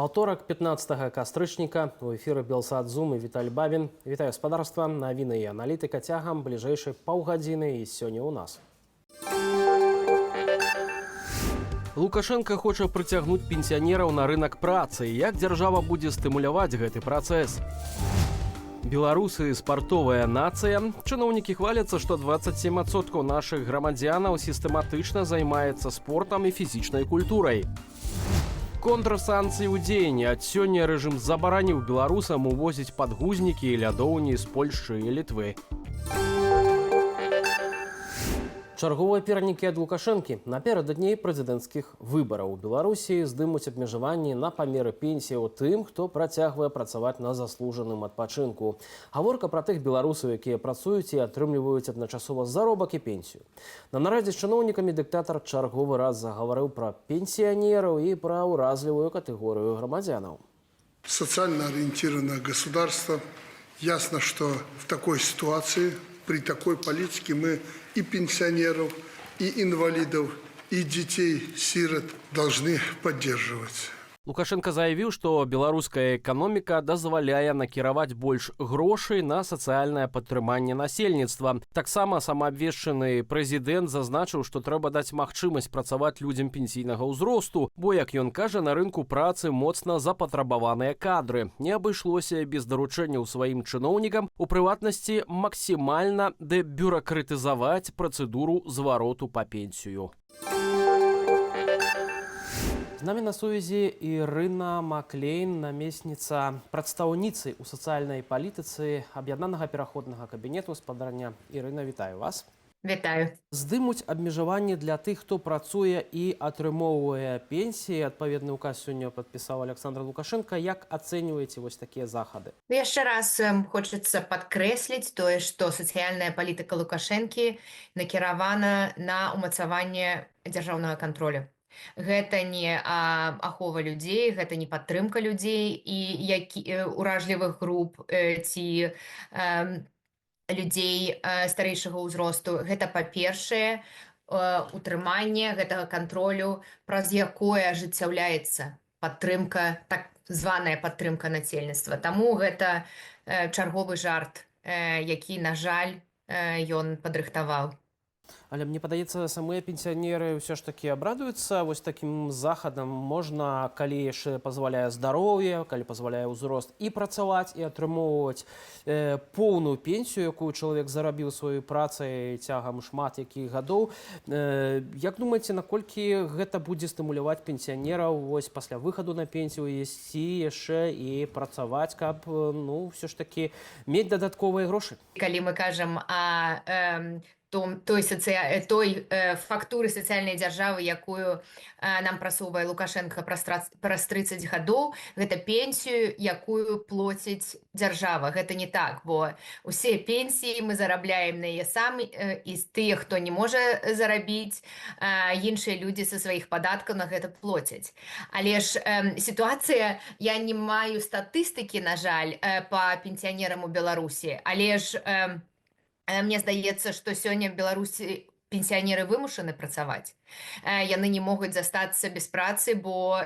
Аўторак 15 кастрычніка у эфіры Белсад-Зум і Віталь Бабін. Вітаю гаспадарства, навіны і аналітыка цягам бліжэйшай паўгадзіны і сёння ў нас. Лукашенко хоча прыцягнуць пенсіянераў на рынок працы. Як дзяржава будзе стымуляваць гэты працэс? Беларусы – спартовая нацыя. Чыноўнікі хваляцца, што 27% нашых грамадзянаў сістэматычна займаецца спортам і фізічнай культурай. Контрсанкцыі ў дзеянні. Ад сёння рэжым забараніў беларусам увозіць падгузнікі і лядоўні з Польшчы і Літвы. Чарговыя пернікі ад Лукашэнкі. Напярэдадні прэзідэнцкіх выбараў у Беларусі здымуць абмежаванні на памеры пенсіяў тым, хто працягвае працаваць на заслужаным адпачынку. Гаворка пра тых беларусаў, якія працуюць і атрымліваюць адначасова заробак і пенсію. На нарадзе з чыноўнікамі дыктатар чарговы раз загаварыў пра пенсіянераў і пра ўразлівую катэгорыю грамадзянаў. Социально ориентированное государство. Ясно, что в такой ситуации, при такой политике мы и пенсионеров, и инвалидов, и детей-сирот должны поддерживать. Лукашенко заявіў, што беларуская эканоміка дазваляе накіраваць больш грошай на сацыяльнае падтрыманне насельніцтва. Таксама самаабвешчаны прэзідэнт зазначыў, што трэба даць магчымасць працаваць людзям пенсійнага ўзросту, бо, як ён кажа, на рынку працы моцна запатрабаваныя кадры. Не абышлося без даручэнняў сваім чыноўнікам, у прыватнасці максімальна дэбюракратызаваць працэдуру звароту па пенсію. З намі на сувязі Ірына Маклейн, намесніца прадстаўніцы ў сацыяльнай палітыцы аб'яднанага пераходнага кабінету. Спадарня Ірына, вітаю вас. Вітаю. Здымуць абмежаванні для тых, хто працуе і атрымоўвае пенсіі. Адпаведны ўказ сёння падпісаў Александр Лукашенко. Як ацэньваеце вось такія захады? Яшчэ раз хочацца падкрэсліць тое, што сацыяльная палітыка Лукашэнкі накіравана на ўмацаванне дзяржаўнага кантролю. Гэта не ахова людзей, гэта не падтрымка людзей і уражлівых груп ці людзей старэйшага ўзросту. Гэта, па-першае, утрыманне гэтага кантролю, праз якое ажыццяўляецца падтрымка, так званая падтрымка насельніцтва. Таму гэта чарговы жарт, які, на жаль, ён падрыхтаваў. Але мне падаецца, самыя пенсіянеры ўсё ж такі абрадуюцца вось такім захадам. Можна, калі яшчэ пазваляе здароўе, калі пазваляе ўзрост, і працаваць, і атрымоўваць поўную пенсію, якую чалавек зарабіў сваёй працай цягам шмат якіх гадоў. Як думаеце, наколькі гэта будзе стымуляваць пенсіянераў вось пасля выхаду на пенсію ісці яшчэ і працаваць, каб ўсё ж такі мець дадатковыя грошы? Калі мы кажам той фактуры сацыяльнай дзяржавы, якую нам прасоўвае Лукашенко праз 30 гадоў, гэта пенсію, якую плоціць дзяржава. Гэта не так, бо усе пенсіі мы зарабляем на яе самі, і тыя, хто не можа зарабіць, іншыя людзі са сваіх падаткаў на гэта плоцяць. Але ж сітуацыя, я не маю статыстыкі, на жаль, па пенсіянерам у Беларусі, але ж мне здаецца, што сёння в Беларусі пенсіянеры вымушаны працаваць. Яны не могуць застацца без працы, бо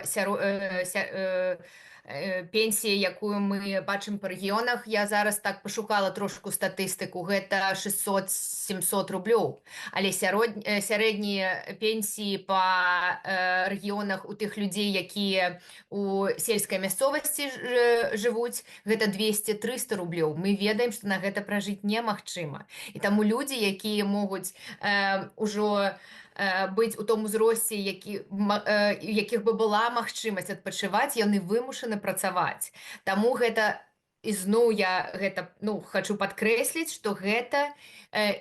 пенсія, якую мы бачым па рэгіёнах, я зараз так пашукала трошку статыстыку, гэта 600-700 рублёў. Але сярэднія пенсіі па рэгіёнах у тых людзей, якія у сельскай мясцовасці жывуць, гэта 200-300 рублёў. Мы ведаем, што на гэта пражыць немагчыма. І таму людзі, якія могуць ужо быць у том узросце, якіх бы была магчымасць адпачываць, яны вымушаны працаваць. Таму гэта, ізноў я гэта хачу падкрэсліць, што гэта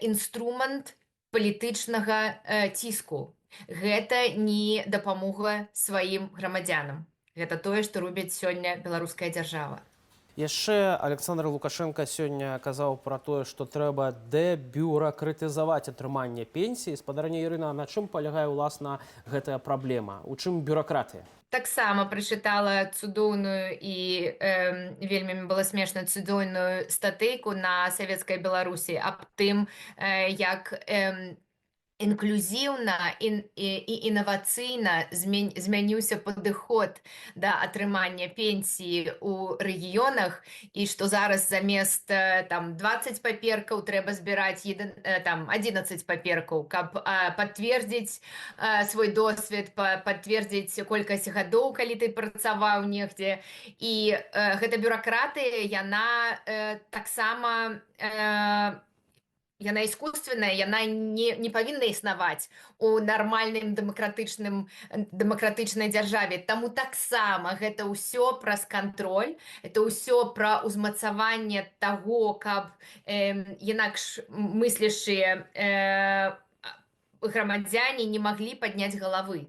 інструмент палітычнага ціску. Гэта не дапамога сваім грамадзянам. Гэта тое, што робіць сёння беларуская дзяржава. Яшчэ Александр Лукашенко сёння казаў пра тое, што трэба дэбюракратызаваць атрыманне пенсіі. Спадарня Ірына, на чым палягае, уласна, гэтая праблема? У чым бюракратыя? Таксама прачытала цудоўную і вельмі было смешна цудоўную статейку на савецкай Беларусі аб тым, як інклюзіўна і інавацыйна змяніўся падыход да атрымання пенсіі ў рэгіёнах, і што зараз замест там 20 паперкаў трэба збіраць там 11 паперкаў, каб пацвердзіць свой досвед, пацвердзіць колькасць гадоў, калі ты працаваў негдзе. І гэта бюракратыя, яна таксама яна іскусственная, яна не павінна існаваць у нармальным дэмакратычнай дзяржаве. Таму таксама гэта ўсё праз кантроль, это ўсё пра ўзмацаванне таго, каб інакш мыслящыя грамадзяне не маглі падняць галавы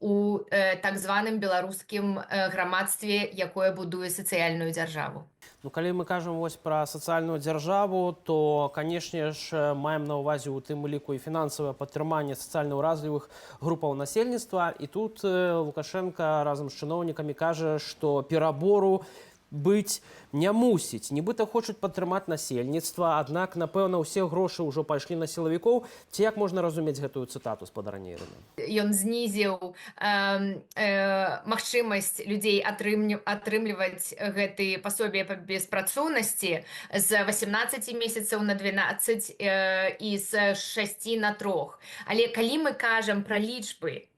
у так званым беларускім грамадстве, якое будуе сацыяльную дзяржаву. Ну, калі мы кажам вось пра сацыяльную дзяржаву, то, канешне ж, маем на ўвазе ў тым ліку і фінансавае падтрыманне сацыяльна ўразлівых групаў насельніцтва. І тут Лукашенко разам з чыноўнікамі кажа, што перабору быць не мусіць. Нібыта хочуць падтрымаць насельніцтва, аднак, напэўна, ўсе грошы ўжо пайшлі на сілавікоў. Ці як можна разумець гэтую цытату спадара Нейрына? Ён знізіў магчымасць людзей атрымліваць гэты пасобі па беспрацоўнасці з 18 месяцаў на 12 і з 6 на 3. Але калі мы кажам пра лічбы,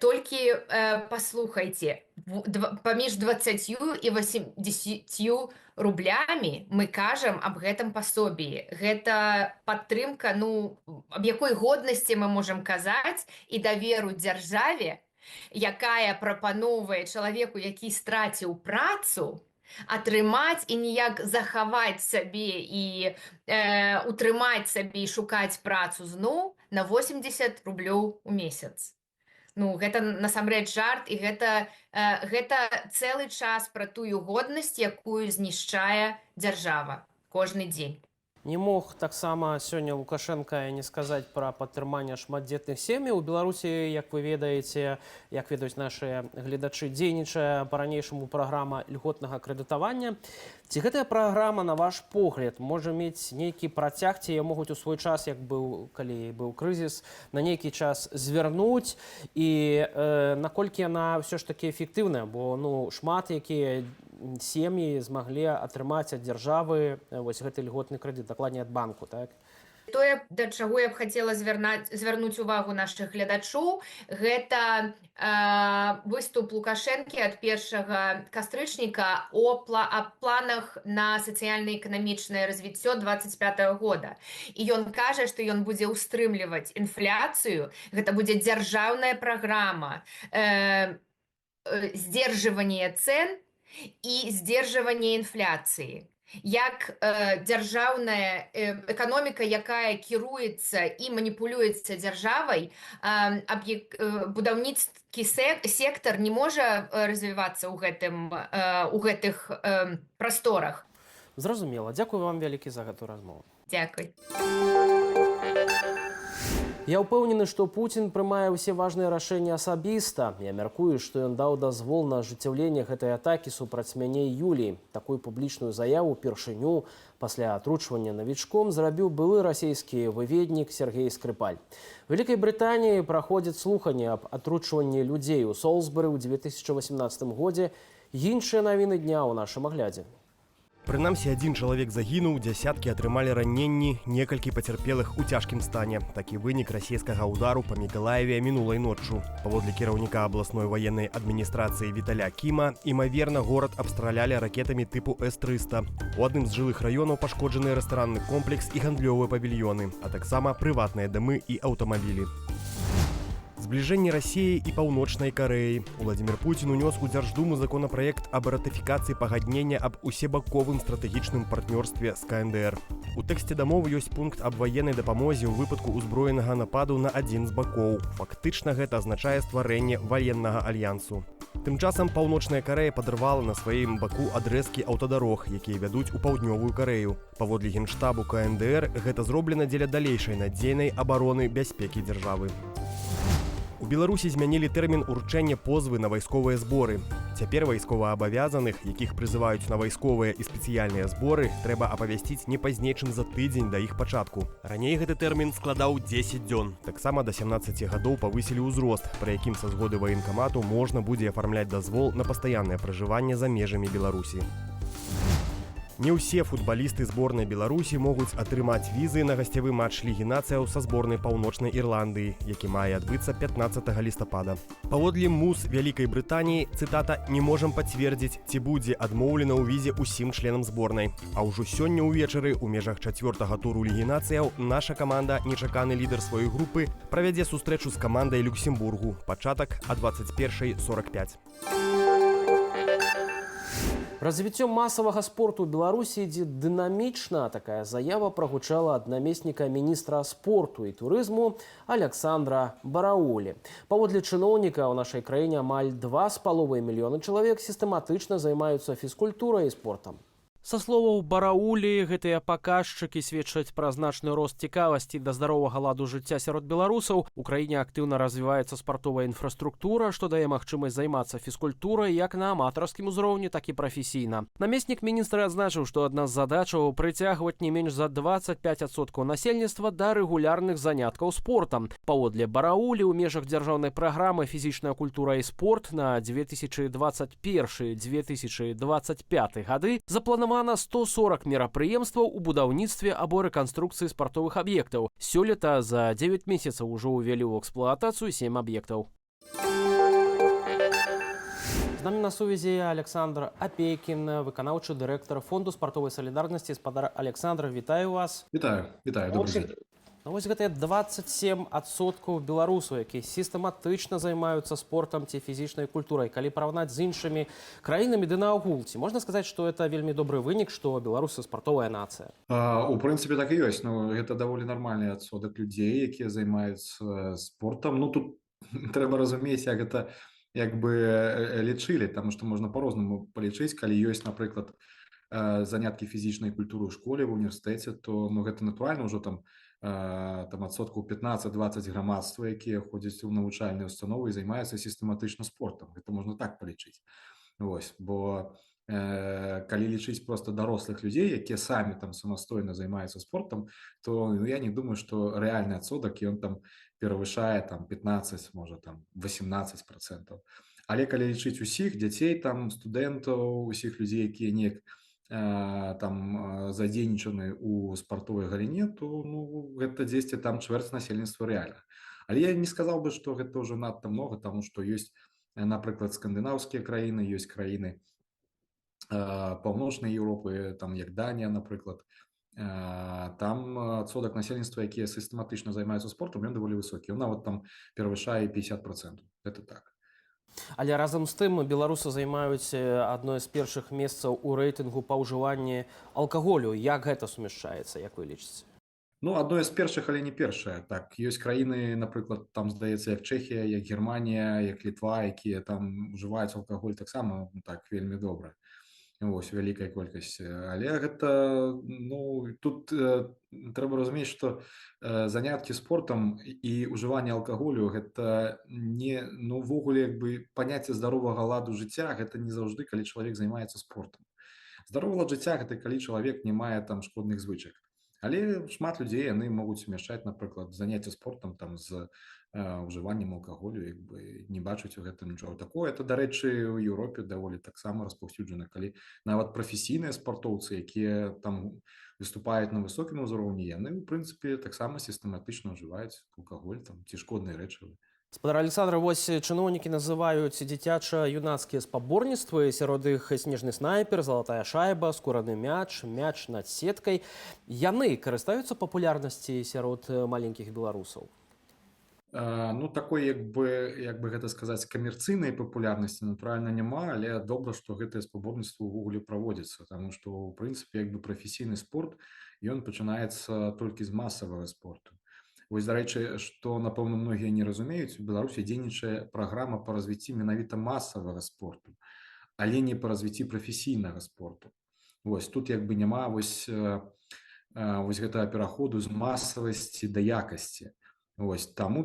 толькі паслухайце, паміж 20 і 80 рублямі мы кажам аб гэтым пасобі. Гэта падтрымка, аб якой годнасці мы можам казаць, і даверу дзяржаве, якая прапаноўвае чалавеку, які страціў працу, атрымаць і ніяк захаваць сабе і утрымаць сабе і шукаць працу зноў на 80 рублёў у месяц. Гэта насамрэч жарт, і гэта цэлы час пра тую годнасць, якую знішчае дзяржава кожны дзень. Не мог таксама сёння Лукашенко не сказаць пра падтрыманне шматдзетных сем'яў. У Беларусі, як вы ведаеце, як ведаюць нашыя гледачы, дзейнічае па-ранейшаму праграма льготнага крэдытавання. Ці гэтая праграма, на ваш погляд, можа мець нейкі працяг, ці могуць у свой час, калі быў крызіс, на нейкі час звярнуць, і наколькі яна ўсё ж такі эфектыўная, бо шмат якія сем'і змаглі атрымаць ад дзяржавы вось гэты льготны крэдыт, дакладней ад банку, так? Тое, да чаго я б хацела звярнуць увагу нашых гледачоў, гэта выступ Лукашэнкі ад 1 кастрычніка аб планах на сацыяльна-эканамічнае развіццё 25 года. І ён кажа, што ён будзе ўстрымліваць інфляцыю, гэта будзе дзяржаўная праграма здзержвання цэн і здзержвання інфляцыі. Як дзяржаўная эканоміка, якая кіруецца і маніпулюецца дзяржавай, будаўніцкі сектар не можа развівацца ў гэтых прасторах. Зразумела. Дзякую вам вялікі за гэтую размову. Дзякуй. Я ўпэўнены, што Пуцін прымае ўсе важныя рашэнні асабіста. Я мяркую, што ён даў дазвол на ажыццяўленне гэтай атакі супраць мяне і Юліі. Такую публічную заяву упершыню пасля атручвання навічком зрабіў былы расійскі выведнік Сергей Скрыпаль. У Вялікай Брытаніі праходзяць слуханні аб атручванні людзей у Солсбері ў 2018 годзе. Іншыя навіны дня ў нашым аглядзе. Прынамсі, адзін чалавек загінуў, дзясяткі атрымалі раненні, некалькі пацярпелых у цяжкім стане. Такі вынік расійскага ўдару па Мікалаеве мінулай ноччу. Паводле кіраўніка абласной ваеннай адміністрацыі Віталя Кіма, імаверна, горад абстралялі ракетамі тыпу С-300. У адным з жылых раёнаў пашкоджаны рэстаранны комплекс і гандлёвыя павільёны, а таксама прыватныя дамы і аўтамабілі. Збліжэнне Расіі і Паўночнай Карэі. Уладзімір Пуцін унёс у Дзярждуму законапраект аб ратыфікацыі пагаднення аб усебаковым стратэгічным партнёрстве з КНДР. У тэксце дамовы ёсць пункт аб ваеннай дапамозе ў выпадку ўзброенага нападу на адзін з бакоў. Фактычна гэта азначае стварэнне ваеннага альянсу. Тым часам Паўночная Карэя падрывала на сваім баку адрэзкі аўтадарог, якія вядуць у Паўднёвую Карэю. Паводле генштабу КНДР гэта зроблена дзеля далейшай надзейнай абароны бяспекі дзяржавы. У Беларусі змянілі тэрмін уручэння позвы на вайсковыя зборы. Цяпер вайсковаабавязаных, якіх прызываюць на вайсковыя і спецыяльныя зборы, трэба апавясціць не пазней, чым за тыдзень да іх пачатку. Раней гэты тэрмін складаў 10 дзён. Таксама да 17 гадоў павысілі ўзрост, пры якім са згоды ваенкамату можна будзе афармляць дазвол на пастаяннае пражыванне за межамі Беларусі. Не ўсе футбалісты зборнай Беларусі могуць атрымаць візы на гасцявы матч Лігі нацыяў са зборнай Паўночнай Ірландыі, які мае адбыцца 15 лістапада. Паводле МУС Вялікай Брытаніі, цытата, «не можам пацвердзіць, ці будзе адмоўлена ў візе ўсім членам зборнай». А ўжо сёння ўвечары ў межах 4-го туру Лігі нацыяў наша каманда, нечаканы лідар сваёй групы, правядзе сустрэчу з камандай Люксембургу. Пачатак а 21:45. Развіццё масавага спорту ў Беларусі ідзе дынамічна. Такая заява прагучала ад намесніка міністра спорту і турызму Александра Бараулі. Паводле чыноўніка, ў нашай краіне амаль 2,5 мільёны чалавек сістэматычна займаюцца фізкультурай і спортам. Са словаў Бараулі, гэтыя паказчыкі сведчаць пра значны рост цікавасці да здаровага ладу жыцця сярод беларусаў. У краіне актыўна развіваецца спартовая інфраструктура, што дае магчымасць займацца фізкультурай як на аматарскім узроўні, так і прафесійна. Намеснік міністра адзначыў, што адна з задачаў прыцягваць не менш за 25% насельніцтва да рэгулярных заняткаў спортам. Паводле Бараулі, у межах дзяржаўнай праграмы «Фізічная культура і спорт» на 2021-2025 гады запланавана 140 мерапрыемстваў у будаўніцтве або рэканструкцыі спартовых аб'ектаў. Сёлета за 9 месяцаў ужо ўвялі ў эксплуатацыю 7 аб'ектаў. З намі на сувязі Александр Апейкін, выканаўчы дырэктар Фонду спартовай салідарнасці. Спадар Александр, вітаю вас. Вітаю, добрый день. Вось гэтыя 27% беларусаў, якія сістэматычна займаюцца спортам ці фізічнай культурай. Калі параўнаць з іншымі краінамі ды наогул, ці можна сказаць, што это вельмі добры вынік, што беларусы спартовая нацыя? У прынцыпе, так і ёсць. Гэта даволі нармальны адсотак людзей, якія займаюцца спортам. Тут трэба разумець, як гэта лічылі, таму што можна па-рознаму палічыць. Калі ёсць, напрыклад, заняткі фізічнай культуры ў школе, в універсітэце, то гэта натуральна ўжо там адсоткаў 15-20 грамадства, якія ходзяць у навучальныя установы і займаюцца сістэматычна спортам. Гэта можна так палічыць. Бо калі лічыць проста дарослых людзей, якія самі там самастойна займаюцца спортам, то я не думаю, што рэальны адсотак ён там перавышае 15, можа 18%. Але калі лічыць усіх дзяцей, студэнтаў, усіх людзей, якія неяк задзейнічаны ў спартовай галіне, то гэта дзесьці чвэрць насельніцтва рэальна. Але я не сказаў бы, што гэта ўжо надта многа, таму што ёсць, напрыклад, скандынаўскія краіны, ёсць краіны паўночнай Еўропы, як Данія, напрыклад. Там адсотак насельніцтва, якія сістэматычна займаюцца спортам, ён даволі высокі. Ён нават перавышае 50%. Гэта так. Але разам з тым беларусы займаюць адной з першых месцаў у рэйтынгу па ўжыванні алкаголю. Як гэта сумяшчаецца, як вы лічыце? Адной з першых, але не першая. Так, ёсць краіны, напрыклад, здаецца, як Чэхія, як Германія, як Літва, якія ўжываюць алкаголь таксама вельмі добра. Вялікая колькасць. Але гэта, тут трэба разумець, што заняткі спортам і ўжыванне алкаголю гэта не, увогуле, паняцце здаровага ладу жыцця, гэта не заўжды, калі чалавек займаецца спортам. Здаровы лад жыцця гэта калі чалавек не мае шкодных звычак. Але шмат людзей, яны могуць сумяшчаць, напрыклад, заняцце спортам з ўжываннем алкаголю, не бачыць у гэтым нічога такого. Это, дарэчы, у Еўропе даволі таксама распаўсюджана, калі нават прафесійныя спартоўцы, якія выступаюць на высокім узроўні, яны, у прынцыпе, таксама сістэматычна ўжываюць алкаголь ці шкодныя рэчывы. Спадар Александр, вось чыноўнікі называюць дзіцяча-юнацкія спаборніцтвы, сярод іх снежны снайпер, залатая шайба, скураны мяч, мяч над сеткай. Яны карыстаюцца папулярнасці сярод маленькіх беларусаў? Такой, як бы гэта сказаць, камерцыйнай папулярнасці, натуральна, няма, але добра, што гэтыя спаборніцтвы ўвогуле праводзяцца, таму што, у прынцыпе, прафесійны спорт, ён пачынаецца толькі з масавага спорту. Дарэчы, што, напэўна, многія не разумеюць, у Беларусі дзейнічае праграма па развіцці менавіта масавага спорту, але не па развіцці прафесійнага спорту. Тут няма гэтага пераходу з масавасці да якасці. Вось чаму,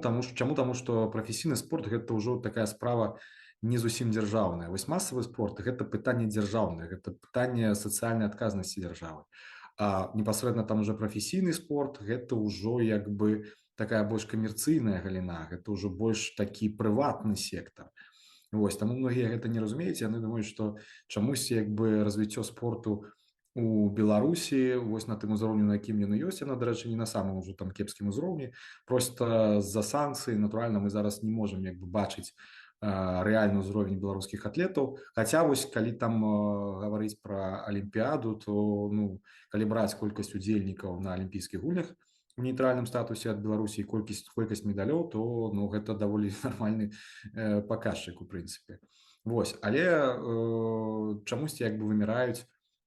што прафесійны спорт гэта ўжо такая справа не зусім дзяржаўная. Вось масавы спорт гэта пытанне дзяржаўнае, гэта пытанне сацыяльнай адказнасці дзяржавы. А непасрэдна там уже прафесійны спорт гэта ўжо як бы такая больш камерцыйная галіна, гэта ўжо больш такі прыватны сектар. Вось таму многія гэта не разумеюць, яны думаюць, што чамусьці як бы развіццё спорту у Беларусі вось на тым узроўню, на якім яно ёсць, яно, дарэчы, не на самым ужо там кепскім узроўні, просто з-за санкцый, натуральна, мы зараз не можам як бы бачыць рэальны ўзровень беларускіх атлетаў. Хаця вось калі там гаварыць пра алімпіяду, то ну, калі браць колькасць удзельнікаў на алімпійскіх гульнях у нейтральным статусе ад Беларусі і колькасць медалёў, то ну, гэта даволі нармальны паказчык у прынцыпе. Вось, але чамусьці як бы выміраюць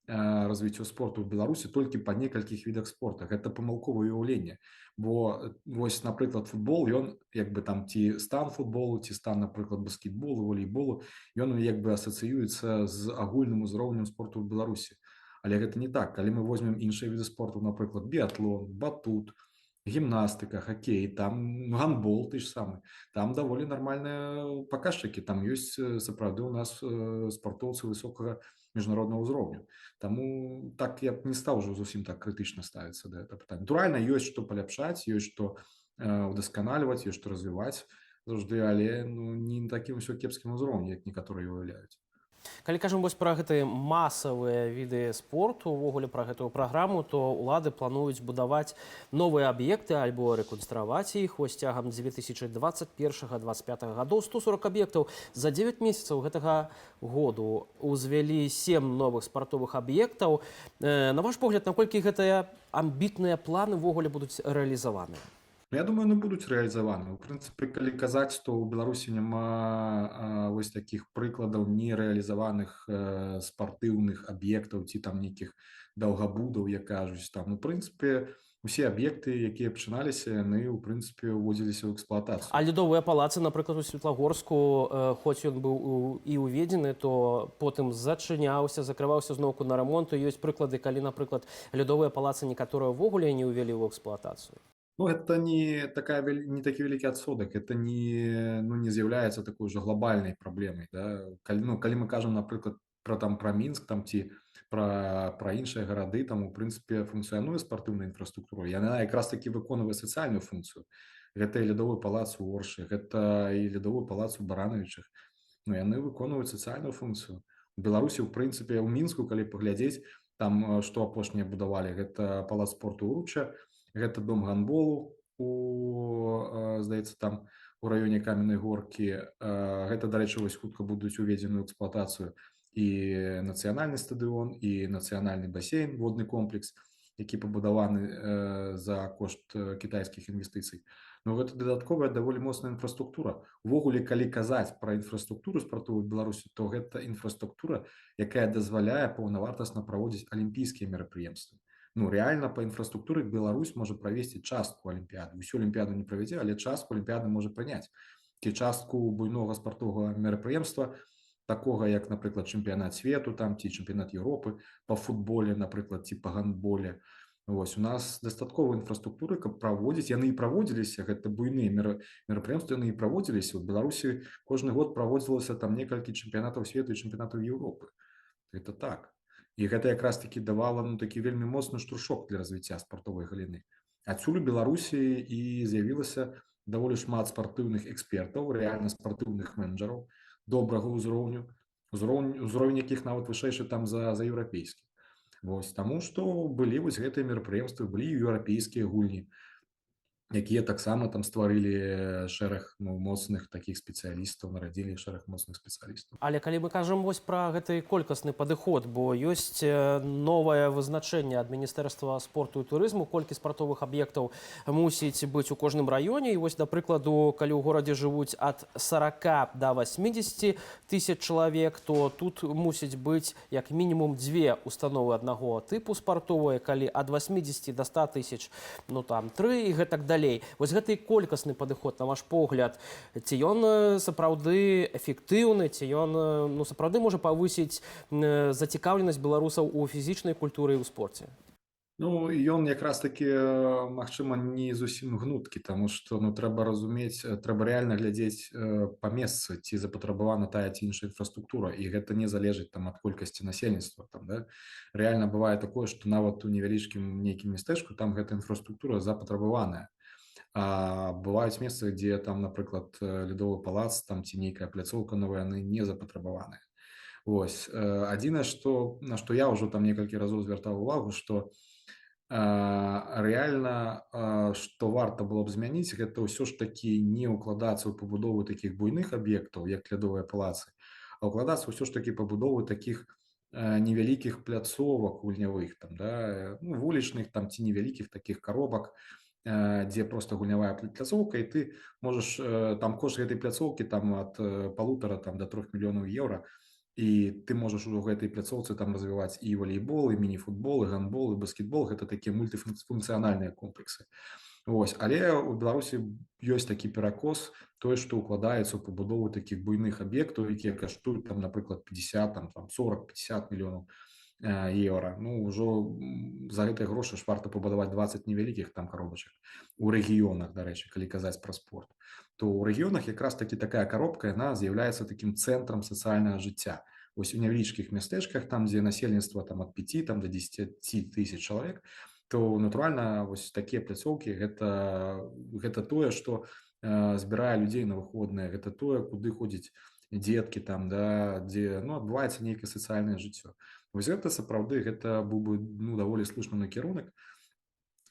развіццё спорту ў Беларусі толькі па некалькіх відах спорта. Гэта памылковае ўяўленне. Бо вось, напрыклад, футбол, ён як бы там ці стан футболу, ці стан, напрыклад, баскетболу, волейболу, ён як бы асацыюецца з агульным узроўнем спорту ў Беларусі. Але гэта не так. Калі мы возьмем іншыя віды спорту, напрыклад, біятлон, батут, гімнастыка, хакей, там гандбол ты ж самы, там даволі нармальныя паказчыкі, там ёсць сапраўды ў нас спартоўцы высокага міжнароднага ўзроўню. Таму так я б не стаў ужо зусім так крытычна ставіцца да гэтага пытання. Натуральна, ёсць што паляпшаць, ёсць што ўдасканальваць, ёсць што развіваць заўжды, але ну, не на такім усё кепскім узроўні, як некаторыя уяўляюць. Калі кажам вось пра гэтыя масавыя віды спорту, увогуле пра гэтую праграму, то ўлады плануюць будаваць новыя аб'екты альбо рэканструаваць іх. Вось цягам 2021-2025 гадоў 140 аб'ектаў за 9 месяцаў гэтага году узвялі 7 новых спартовых аб'ектаў. На ваш погляд, наколькі гэтыя амбітныя планы ўвогуле будуць рэалізаваны? Я думаю, яны будуць рэалізаваны. У прынцыпе, калі казаць, то ў Беларусі няма вось такіх прыкладаў нерэалізаваных спартыўных аб'ектаў ці там нейкіх даўгабудаў, як кажуць. Там, у прынцыпе, усе аб'екты, якія пачыналіся, яны, у прынцыпе, уводзіліся ў эксплуатацыю. А лёдовыя палацы, напрыклад, у Светлагорску, хоць ён быў і ўведзены, то потым зачыняўся, закрываўся зноўку на рамонт. І ёсць прыклады, калі, напрыклад, лёдовыя палацы некаторыя ўвогуле не ўвялі ў эксплуатацыю. Ну, это не такі вялікі адсотак, это не з'яўляецца такой уже глобальнай праблемай. Да? Калі мы кажам, напрыклад, пра Мінск там, ці пра іншыя гарады, там, у прынцыпе, функцыянуе спартыўная інфраструктура. Яна якраз такі выконвае сацыяльную функцыю. Гэта і ледовы палац у Оршы, гэта і ледовы палац у Баранавічах. Ну, яны выконваюць сацыяльную функцыю. У Беларусі, у прынцыпе, у Мінску, калі паглядзець, там, што апошнія будавалі, гэта палац спорту Уручча, гэта дом гандболу здаецца, там у раёне Каменнай Горкі. Гэта, дарэчы, вось хутка будуць уведзены ў эксплуатацыю і нацыянальны стадыён, і нацыянальны басейн, водны комплекс, які пабудаваны за кошт кітайскіх інвестыцый. Но гэта дадатковая даволі моцная інфраструктура. Увогуле, калі казаць пра інфраструктуру спартовую ў Беларусі, то гэта інфраструктура, якая дазваляе паўнавартасна праводзіць алімпійскія мерапрыемствы. Ну, реально по инфраструктуре Беларусь может провести частку Олимпиады. Всю Олимпиаду не проведзе, але частку Олимпиады может прыняць. Ці частку буйнога спартовага мерапрыемства, такога як, напрыклад, чэмпіянат свету, там, ці чэмпіянат Еўропы по футболе, напрыклад, ці по гандболе. Вось, у нас дастаткова інфраструктуры, каб праводзіць. Яны і праводзіліся, гэта буйныя мерапрыемствы, яны і праводзіліся. У Беларусі кожны год праводзілася там некалькі чэмпіянатаў свету і чэмпіянатаў Еўропы. Это так. І гэта якраз таки давала такі вельмі моцны штуршок для развіцця спартовай галіны. Адсюль у Беларусі і з'явілася даволі шмат спартыўных экспертаў, рэальна спартыўных менеджераў добрага ўзроўню, узровень якіх нават вышэйшы там за еўрапейскі. Вось, таму што былі вось гэтыя мерапрыемствы, былі еўрапейскія гульні, якія таксама там стварылі шэраг моцных такіх спецыялістаў, нарадзілі шэраг моцных спецыялістаў. Але калі мы кажам вось пра гэты колькасны падыход, бо ёсць новае вызначэнне ад Міністэрства спорту і турызму, колькі спартовых аб'ектаў мусіць быць у кожным раёне. І вось, да прыкладу, калі ў горадзе жывуць ад 40 да 80 тысяч чалавек, то тут мусіць быць як мінімум 2 установы аднаго тыпу спартовыя, калі ад 80 да 100 тысяч, ну там 3 і гэтак далей. Вось гэты колькасны падыход, на ваш погляд, ці ён сапраўды эфектыўны, ці ён сапраўды можа павысіць зацікаўленасць беларусаў у фізічнай культуры і ў спорце? Ну, ён якраз таки, магчыма, не зусім гнуткі, таму што ну трэба разумець, трэба рэальна глядзець па месцы, ці запатрабавана тая ці іншая інфраструктура, і гэта не залежыць там ад колькасці насельніцтва там, да? Рэальна бывае такое, што нават у невялічкім нейкім мястэчку там гэта інфраструктура запатрабаваная. А бываюць месцы, дзе там, напрыклад, лёдовы палац там ці нейкая пляцоўка новая, яны не запатрабаваныя. Вось адзінае, што на што я ўжо там некалькі разоў звяртаў увагу, што рэальна, што варта было б змяніць, гэта ўсё ж такі не ўкладацца ў пабудову такіх буйных аб'ектаў, як лядовыя палацы, а ўкладацца ўсё ж такі пабудову такіх невялікіх пляцовак гульнявых, там, да, ну, вулічных там ці невялікіх такіх коробак, дзе проста гульнявая пляцоўка, і ты можаш там кошт гэтай пляцоўкі там ад 1,5 там до 3 мільёнаў еўра, і ты можаш ужо ў гэтай пляцоўцы там развіваць і валейбол, і міні-футбол, і гандбол, і баскетбол, гэта такія мультыфункцыянальныя комплексы. Вось. Але ў Беларусі ёсць такі перакос, тое, што ўкладаецца ў пабудову такіх буйных аб'ектаў, якія каштуюць там, напрыклад, 50, там 40-50 мільёнаў еўра. Ну, ўжо за гэтыя грошы ж варта пабудаваць 20 невялікіх там коробачак у рэгіёнах, дарэчы, калі казаць пра спорт. То ў рэгіёнах якраз таки такая коробка, яна з'яўляецца такім цэнтрам сацыяльнага жыцця. Вось у невялічкіх мястэчках, там, дзе насельніцтва там ад 5 там, до 10 тысяч чалавек, то натуральна вось такія пляцоўкі гэта тое, што збірае людзей на выходныя, гэта тое, куды ходзяць дзеткі там, да, дзе ну, адбываецца нейкае сацыяльнае жыццё. Вось гэта сапраўды гэта быў бы ну, даволі слушны накірунак.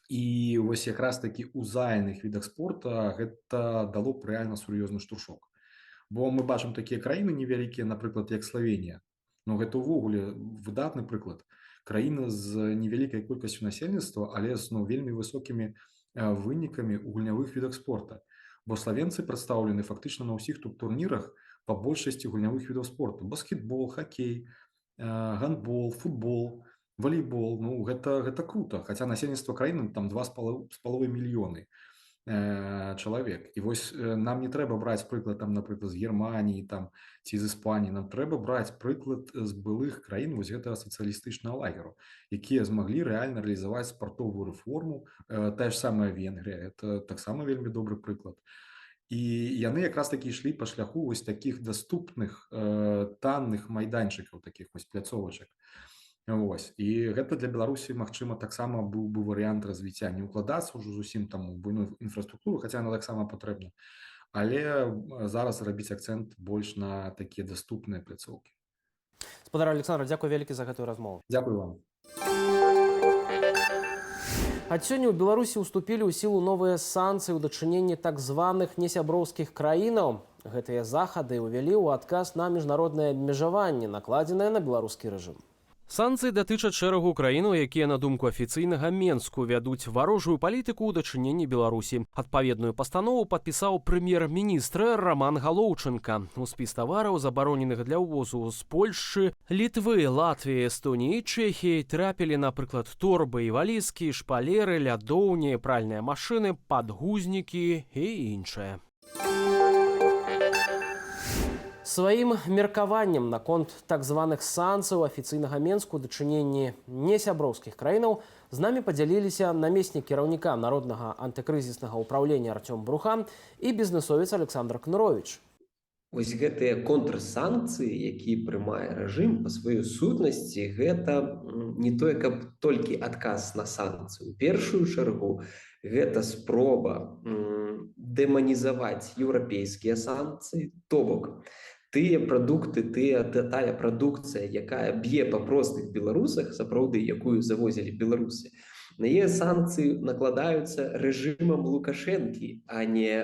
І вось якраз такі ў зайных відах спорта гэта дало б рэальна сур'ёзны штуршок. Бо мы бачым такія краіны невялікія, напрыклад, як Славенія. Ну гэта ўвогуле выдатны прыклад. Краіна з невялікай колькасцю насельніцтва, але з ну, вельмі высокімі вынікамі ў гульнявых відах спорта. Бо славенцы прадстаўлены фактычна на ўсіх турнірах па большасці гульнявых відаў спорту. Баскетбол, хакей, гандбол, футбол, волейбол, ну гэта круто, хаця насельніцтва краіны там 2,5 мільёны чалавек. І вось нам не трэба браць прыклад там, напрыклад, з Германіі там ці з Іспаніі, нам трэба браць прыклад з былых краін вось гэтага сацыялістычнага лагеру, якія змаглі рэальна рэалізаваць спартовую рэформу. Тая ж самая Венгрія, это таксама вельмі добры прыклад. І яны якраз такі ішлі па шляху вось такіх даступных танных майданчыкаў, такіх вось пляцовачак. Вось. І гэта для Беларусі, магчыма, таксама быў бы варыянт развіцця, не ўкладацца ўжо зусім там у буйную інфраструктуру, хаця яна таксама патрэбна, але зараз рабіць акцэнт больш на такія даступныя пляцоўкі. Спадар Александр, дзякуй вялікі за гэтую размову. Дзякуй вам. Ад сёння ў Беларусі ўступілі ў сілу новыя санкцыі ў дачыненні так званых несяброўскіх краінаў. Гэтыя захады ўвялі ў адказ на міжнароднае абмежаванне, накладзенае на беларускі рэжым. Санкцыі датычаць шэрагу краінаў, якія, на думку афіцыйнага Менску, вядуць варожую палітыку ў дачыненні Беларусі. Адпаведную пастанову падпісаў прэм'ер-міністр Роман Галоўчынка. У спіс тавараў, забароненых для ўвозу з Польшчы, Літвы, Латвіі, Эстоніі і Чэхіі, трапілі, напрыклад, торбы і валізкі, шпалеры, лядоўні, пральныя машыны, падгузнікі і іншае. Сваім меркаваннем наконт так званых санкцыяў афіцыйнага Менску ў дачыненні несяброўскіх краінаў з намі падзяліліся намеснік кіраўніка Народнага антыкрызіснага ўпраўлення Артём Брухан і бізнэсовец Александр Кнурович. Вось гэтыя контрсанкцыі, які прымае рэжым па сваёй сутнасці, гэта не тое, каб толькі адказ на санкцыі. У першую чаргу гэта спроба дэманізаваць еўрапейскія санкцыі, то бок тыя прадукты, тая прадукцыя, якая б'е па простых беларусах, сапраўды, якую завозілі беларусы, на яе санкцыі накладаюцца рэжымам Лукашэнкі, а не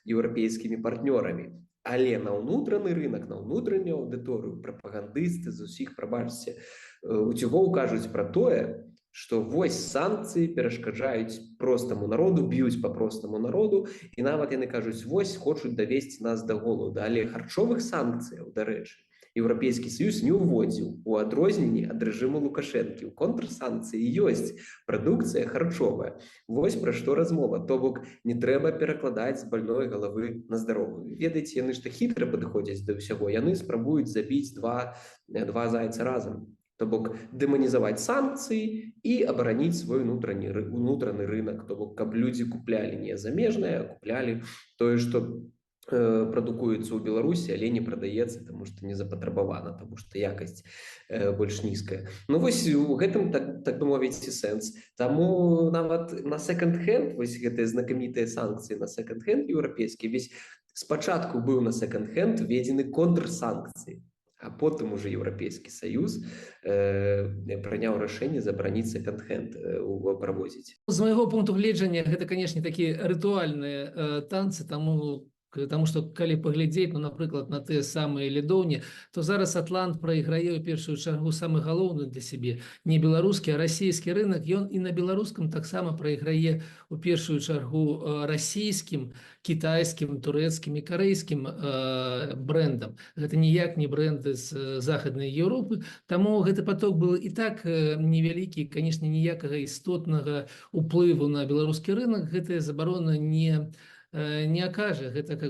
еўрапейскімі партнёрамі. Але на ўнутраны рынок, на ўнутраную аўдыторыю прапагандысты з усіх, прабачце, уцягоў кажуць пра тое, што вось санкцыі перашкаджаюць простаму народу, б'юць па простаму народу, і нават яны кажуць, вось хочуць давесці нас да голаду. Але харчовых санкцыяў, дарэчы, Еўрапейскі Саюз не ўводзіў, у адрозненні ад рэжыму Лукашэнкі. У контрсанкцыі ёсць прадукцыя харчовая. Вось пра што размова. То бок не трэба перакладаць з больной галавы на здаровую. Ведаеце, яны ж так хітра падыходзяць да ўсяго. Яны спрабуюць забіць два зайца разам. То бок дэманізаваць санкцыі і абараніць свой унутраны рынок, то бок каб людзі куплялі не замежнае, а куплялі тое, што прадукуецца ў Беларусі, але не прадаецца, таму што не запатрабавана, таму што якасць больш нізкая. Ну вось у гэтым, так бы мовіць, і сэнс. Таму нават на секонд-хенд, вось гэтыя знакамітыя санкцыі на секонд-хенд еўрапейскі, весь спачатку быў на секонд-хенд введзены контрсанкцыі, а потым уже Еўрапейскі Саюз прыняў рашэнне забараніць секонд-хенд правозіць. З майго пункту гледжання гэта, канешне, такія рытуальныя танцы, Таму што калі паглядзець, напрыклад, на тыя самыя ледоўні, то зараз Атлант прайграе ў першую чаргу самы галоўны для сябе не беларускі, а расійскі рынок. Ён і на беларускам таксама прайграе ў першую чаргу расійскім, кітайскім, турэцкім і карэйскім брэндам. Гэта ніяк не брэнды з захаднай Еўропы. Таму гэты поток был і так невялікі, канешне, ніякага істотнага ўплыву на беларускі рынок гэтая забарона не акажа. Гэта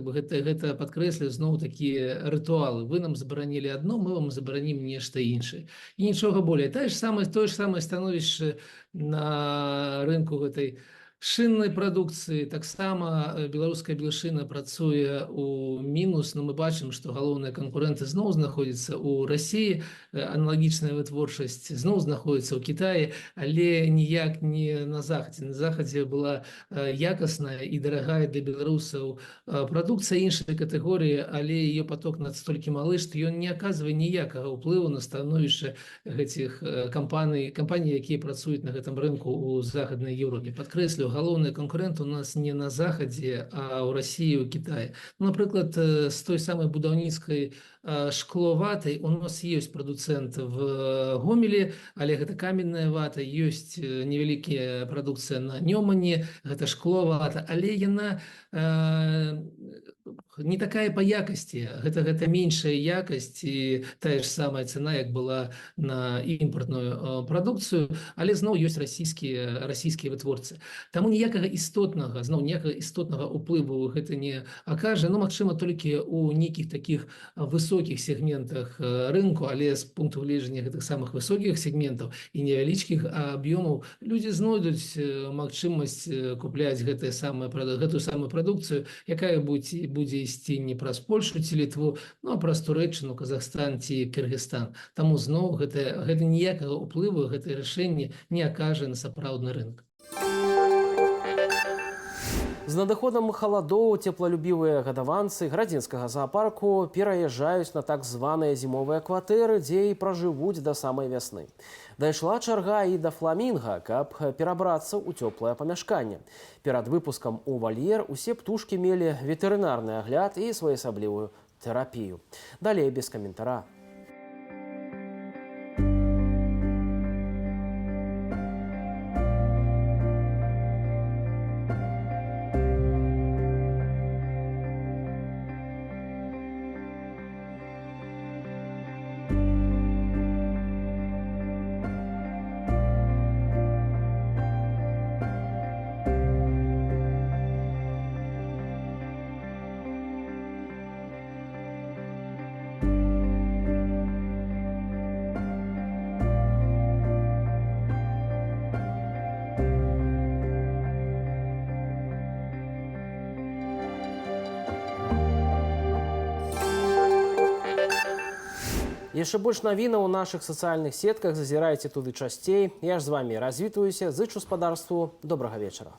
падкрэслю зноў такія рытуалы. Вы нам забаранілі адно, мы вам забаранім нешта іншае. І нічога болей. Тое ж самае становішча на рынку гэтай шыннай прадукцыі. Таксама беларуская белшына працуе ў мінус, но мы бачым, што галоўныя канкурэнты зноў знаходзяцца ў Расіі, аналагічная вытворчасць зноў знаходзіцца ў Кітаі, але ніяк не на захадзе. На захадзе была якасная і дарагая для беларусаў прадукцыя іншай катэгорыі, але яе поток настолькі малы, што ён не аказвае ніякага ўплыву на становішча гэтых кампаній, якія працуюць на гэтым рынку ў захаднай Еўропе. Падкрэслю, галоўны канкурэнт у нас не на захадзе, а ў Расіі, у Кітаі. Напрыклад, з той самай будаўніцкай шкловатай у нас ёсць прадуцэнт в Гомелі, але гэта каменная вата, ёсць невялікая прадукцыя на Нёмане, гэта шкловата, але яна не такая па якасці, гэта меншая якасць і тая ж самая цана, як была на імпартную прадукцыю, але зноў ёсць расійскія вытворцы. Таму ніякага істотнага ўплыву гэта не акажа, магчыма, толькі ў нейкіх такіх высокіх сегментах рынку, але з пункту гледжання гэтых самых высокіх сегментаў і невялічкіх аб'ёмаў людзі знойдуць магчымасць купляць гэтую самую прадукцыю, якая будзе ісці не праз Польшу ці Літву, а праз Турэччыну, Казахстан ці Кыргызстан. Таму зноў гэта ніякага ўплыву, гэтае рашэнне не акажа на сапраўдны рынок. З надыходам халадоў цеплалюбівыя гадаванцы градзінскага заапарку пераязджаюць на так званыя зімовыя кватэры, дзе і пражывуць да самай вясны. Дайшла чарга і да фламінга, каб перабрацца ў цёплае памяшканне. Перад выпускам у вальер усе птушкі мелі ветэрынарны агляд і своеасаблівую тэрапію. Далей без каментара. Яшчэ больш навінаў у нашых сацыяльных сетках, зазірайце туды часцей. Я ж з вамі развітваюся, зычу спадарству добрага вечара.